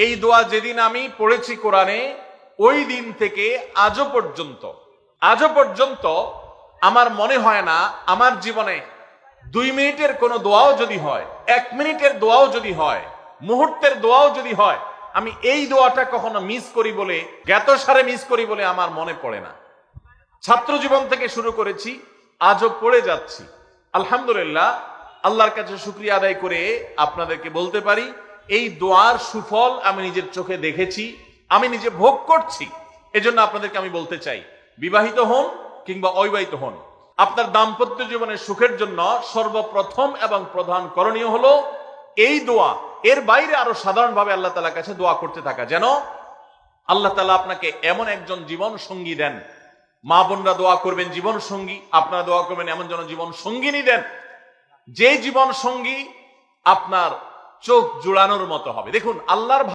এই দোয়া যেদিন আমি পড়েছি কোরআনে, ওই দিন থেকে আজও পর্যন্ত আমার মনে হয় না আমার জীবনে 2 মিনিটের কোনো দোয়াও যদি হয়, 1 মিনিটের দোয়াও যদি হয়, মুহূর্তের দোয়াও যদি হয়, আমি এই দোয়াটা কখনো মিস করি বলে, জ্ঞাতসারে মিস করি বলে আমার মনে পড়ে না। ছাত্র জীবন থেকে শুরু করেছি, আজও পড়ে যাচ্ছি। আলহামদুলিল্লাহ, আল্লাহর কাছে শুকরিয়া আদায় করে আপনাদেরকে বলতে পারি, এই দোয়ার সুফল আমি নিজের চোখে দেখেছি, আমি নিজে ভোগ করছি। এজন্য আপনাদেরকে আমি বলতে চাই, বিবাহিত হন কিংবা অবিবাহিত হন, আপনার দাম্পত্য জীবনের সুখের জন্য সর্বপ্রথম এবং প্রধান করণীয় হলো এই দোয়া। এর বাইরে আরো সাধারণভাবে আল্লাহ তাআলার কাছে দোয়া করতে থাকা, যেন আল্লাহ তাআলা আপনাকে এমন একজন জীবন সঙ্গী দেন। মা বোনরা দোয়া করবেন জীবন সঙ্গী, আপনারা দোয়া করবেন এমন যেন জীবন সঙ্গিনী দেন, যে জীবন সঙ্গী আপনার চোখ জুড়ানোর মতো হবে। দেখুন, আল্লাহর